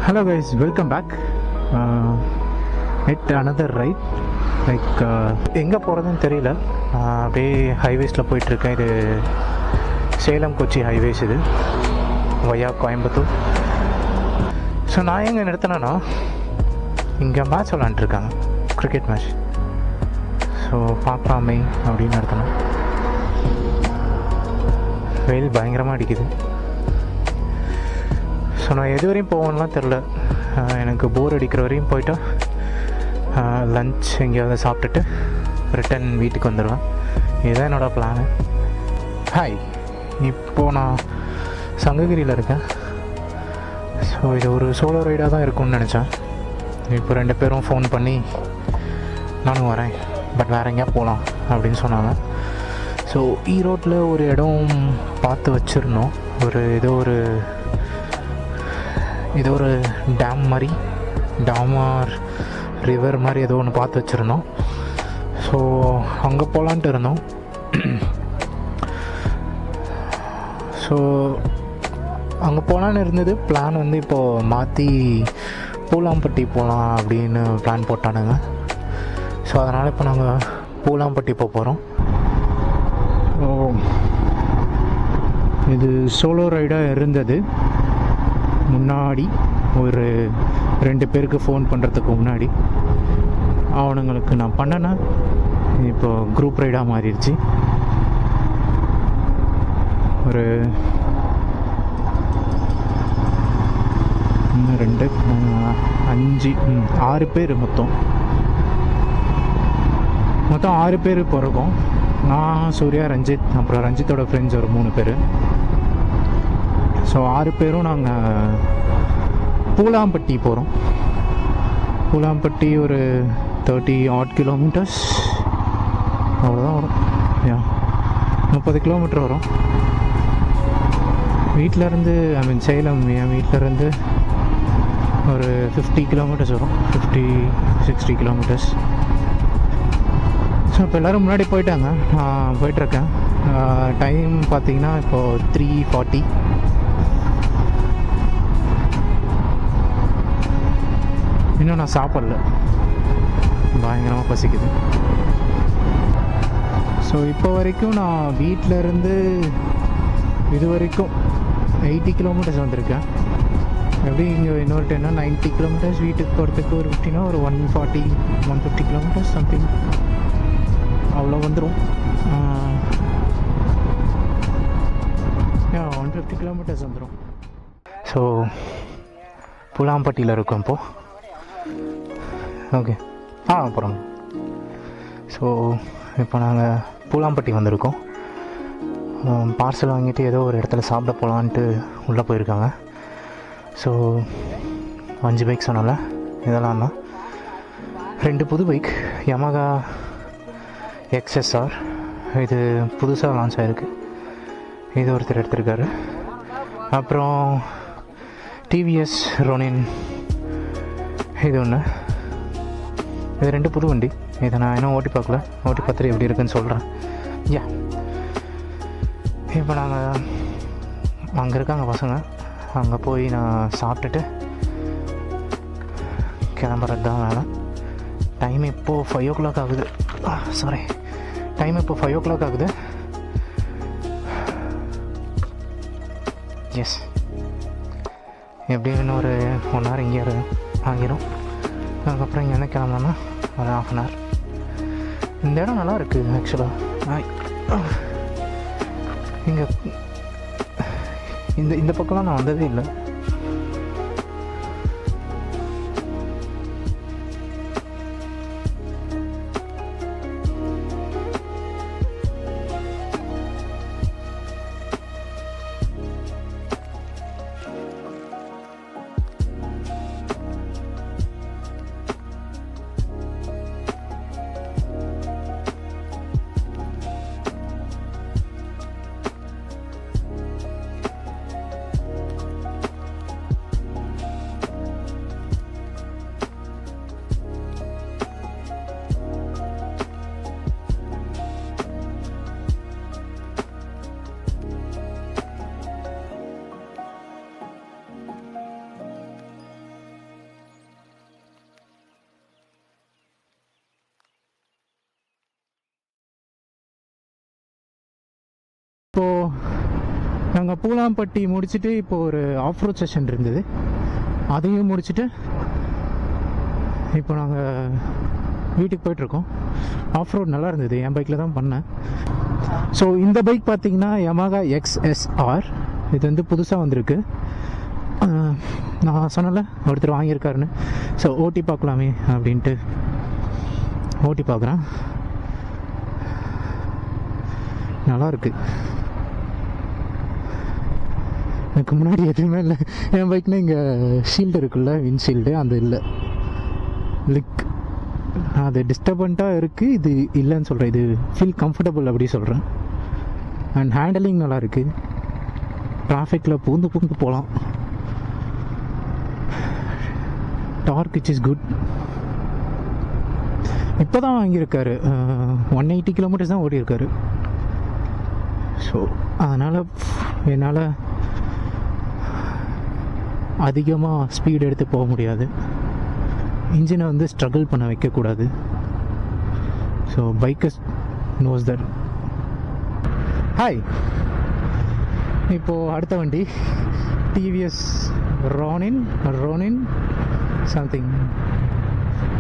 Hello guys, welcome back at another ride. Like எங்கே போகிறதுன்னு தெரியல. அப்படியே ஹைவேஸில் போயிட்டுருக்கேன். இது சேலம் கொச்சி ஹைவேஸ், இது வயா கோயம்புத்தூர். ஸோ நான் எங்கே நிறுத்தினேன்னா, இங்கே மேட்ச் விளாண்டுருக்காங்க, கிரிக்கெட் மேட்ச். ஸோ பார்க்கலாமே அப்படின்னு நிறுத்தினேன். வெயில் பயங்கரமாக அடிக்குது. ஸோ நான் எது வரையும் போவேன்லாம் தெரில. எனக்கு போர் அடிக்கிற வரையும் போயிட்டா லன்ச் எங்கேயாவது சாப்பிட்டுட்டு ரிட்டன் வீட்டுக்கு வந்துடுவேன். இதுதான் என்னோடய பிளானு. ஹாய், இப்போது நான் சங்ககிரியில் இருக்கேன். ஸோ இது ஒரு சோலோ ரைடாக தான் இருக்கும்னு நினச்சேன். இப்போ 2 பேரும் ஃபோன் பண்ணி நானும் வரேன், பட் வேறு எங்கேயா போகலாம் அப்படின்னு சொன்னாங்க. ஸோ ஈரோட்டில் ஒரு இடம் பார்த்து வச்சுருந்தோம். ஏதோ ஒரு டேம் மாதிரி, டாமார் ரிவர் மாதிரி ஏதோ ஒன்று பார்த்து வச்சுருந்தோம். ஸோ அங்கே போகலான்ட்டு இருந்தோம். ஸோ அங்கே போகலான்னு இருந்தது. பிளான் வந்து இப்போது மாற்றி பூலாம்பட்டி போகலாம் அப்படின்னு பிளான் போட்டானுங்க. ஸோ அதனால் இப்போ நாங்கள் பூலாம்பட்டி போக போகிறோம். இது சோலோ ரைடாக இருந்தது. முன்னாடி ஒரு 2 பேருக்கு ஃபோன் பண்ணுறதுக்கு முன்னாடி அவனுங்களுக்கு நான் பண்ணேன்னா, இப்போ குரூப் ரைடாக மாறிடுச்சு. ஒரு 2 5 6 பேர் மொத்தம் 6 பேர் பிறக்கும். நான், சூர்யா, ரஞ்சித், அப்புறம் ரஞ்சித்தோட ஃப்ரெண்ட்ஸ் ஒரு 3 பேர். ஸோ 6 பேரும் நாங்கள் பூலாம்பட்டி போகிறோம். பூலாம்பட்டி ஒரு 30 odd கிலோமீட்டர்ஸ் அவ்வளோதான் வரும். 30 கிலோமீட்டர் வரும் வீட்டிலருந்து. சேலம் என் வீட்டிலருந்து ஒரு 50 கிலோமீட்டர்ஸ் வரும், 50-60 கிலோமீட்டர்ஸ். ஸோ இப்போ எல்லோரும் முன்னாடி போயிட்டாங்க, நான் போயிட்டுருக்கேன். டைம் பார்த்திங்கன்னா இப்போது 3:40. இன்னும் நான் சாப்பிடல, பயங்கரமாக பசிக்குது. ஸோ இப்போ வரைக்கும் நான் வீட்டிலருந்து இது வரைக்கும் 80 கிலோமீட்டர்ஸ் வந்திருக்கேன். எப்படி இங்கே இன்னொரு 90 கிலோமீட்டர்ஸ். வீட்டுக்கு போகிறதுக்கு ஒரு 50 ஒரு 140-150 கிலோமீட்டர்ஸ் சம்திங் அவ்வளோ வந்துடும். 150 கிலோமீட்டர்ஸ் வந்துடும். ஸோ பூலாம்பட்டியில் இருக்கோம் இப்போது. ஓகே, அப்புறம் ஸோ இப்போ நாங்கள் பூலாம்பட்டி வந்திருக்கோம். பார்சல் வாங்கிட்டு ஏதோ ஒரு இடத்துல சாப்பிட போகலான்ட்டு உள்ளே போயிருக்காங்க. ஸோ 5 பைக் சொன்னால இதெல்லாம் தான் 2 புது பைக், யமகா XSR. இது புதுசாக லான்ச் ஆகிருக்கு. இது ஒருத்தர் எடுத்திருக்காரு. அப்புறம் TVS Ronin இது ஒன்று. இது 2 புது வண்டி. இதை நான் இன்னும் ஓட்டி பார்க்கல. ஓட்டி பார்த்துட்டு எப்படி இருக்குன்னு சொல்கிறேன். இப்போ நாங்கள் அங்கே இருக்காங்க பசங்க. அங்கே போய் நான் சாப்பிட்டுட்டு கிளம்புறது தான் வேலை. டைம் இப்போது 5 o'clock ஆகுது. டைம் இப்போ 5 o'clock ஆகுது. எஸ், எப்படியும் இன்னும் ஒரு 1 hour இங்கே ஆகிரும். அதுக்கப்புறம் இங்கே என்ன கிளம்புனா ஒரு 1/2 hour. இந்த இடம் நல்லா இருக்குது ஆக்சுவலாக. இங்கே இந்த பக்கம்லாம் நான் வந்ததே இல்லை. இப்போது நாங்கள் பூலாம்பட்டி முடிச்சுட்டு இப்போது ஒரு ஆஃப் ரோட் செஷன் இருந்தது, அதையும் முடிச்சுட்டு இப்போ நாங்கள் வீட்டுக்கு போயிட்டுருக்கோம். ஆஃப் ரோட் நல்லா இருந்தது, என் பைக்கில் தான் பண்ணேன். ஸோ இந்த பைக் பார்த்தீங்கன்னா Yamaha XSR. இது வந்து புதுசாக வந்திருக்கு. நான் சொன்னல ஒருத்தர் வாங்கியிருக்காருன்னு. ஸோ ஓட்டி பார்க்கலாமே அப்படின்ட்டு ஓட்டி பார்க்குறேன். நல்லாயிருக்கு. எனக்கு முன்னாடி எதுவுமே இல்லை. என் பைக்னா இங்கே ஷீல்டு இருக்குல்ல, விண்ட்ஷீல்டு, அந்த இல்லை லிக். அது டிஸ்டர்பண்ட்டாக இருக்குது, இது இல்லைன்னு சொல்கிறேன். இது ஃபீல் கம்ஃபர்டபுள் அப்படி சொல்கிறேன். அண்ட் ஹேண்டலிங் நல்லா இருக்குது. டிராஃபிக்கில் பூந்து போகலாம். Torque which is good. இப்போ தான் வாங்கியிருக்காரு, 180 கிலோமீட்டர்ஸ் தான் ஓடியிருக்காரு. ஸோ அதனால் என்னால் அதிகமாக ஸ்பீட் எடுத்து போக முடியாது. இன்ஜினை வந்து ஸ்ட்ரகிள் பண்ண வைக்கக்கூடாது. So bikers knows that. Hi, இப்போது அடுத்த வண்டி TVS Ronin something,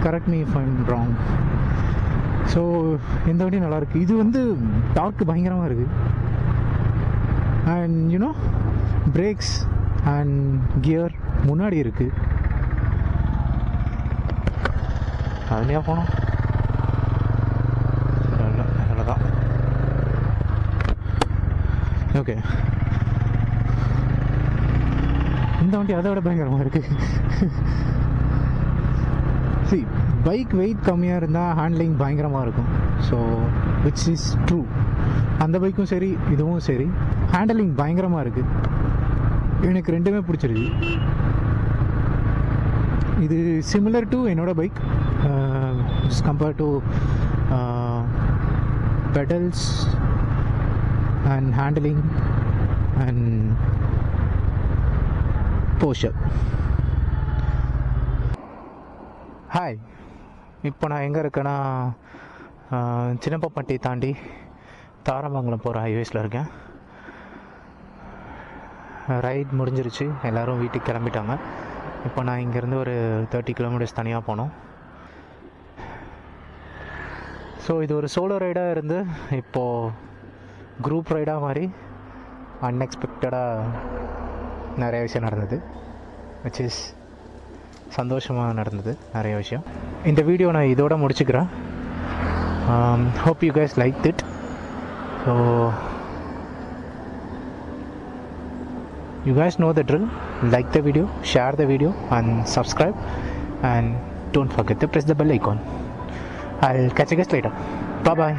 correct me if I am wrong. So இந்த வண்டி நல்லாயிருக்கு. இது வந்து டார்க் பயங்கரமாக இருக்குது. And you know brakes and gear முன்னாடி இருக்குது. அதுலையா போனோம், அவ்வளோதான். ஓகே, இந்த வண்டி அதை விட பயங்கரமாக இருக்குது. சி, பைக் வெயிட் கம்மியாக இருந்தால் ஹேண்ட்லிங் பயங்கரமாக இருக்கும். So which is true. அந்த பைக்கும் சரி, இதுவும் சரி, ஹேண்டலிங் பயங்கரமாக இருக்குது. எனக்கு ரெண்டுமே பிடிச்சிருக்கு. இது சிமிலர் டு என்னோட bike, compared to pedals and handling and posture. Hi, இப்போ நான் எங்கே இருக்கேன்னா சின்னப்பம்பட்டி தாண்டி தாரமங்கலம் போகிற ஹைவேஸில் இருக்கேன். ரைட் முடிஞ்சிருச்சு, எல்லோரும் வீட்டுக்கு கிளம்பிட்டாங்க. இப்போ நான் இங்கேருந்து ஒரு 30 கிலோமீட்டர்ஸ் தனியாக போனோம். ஸோ இது ஒரு சோலோ ரைடாக இருந்து இப்போது குரூப் ரைடாக மாதிரி அன்எக்ஸ்பெக்டடாக நிறைய விஷயம் நடந்தது, விச் இஸ் சந்தோஷமாக நடந்தது நிறைய விஷயம். இந்த வீடியோ நான் இதோட முடிச்சுக்கிறேன். hope you guys liked it. So you guys know the drill. Like the video, share the video and subscribe, and don't forget to press the bell icon. I'll catch you guys later. Bye bye.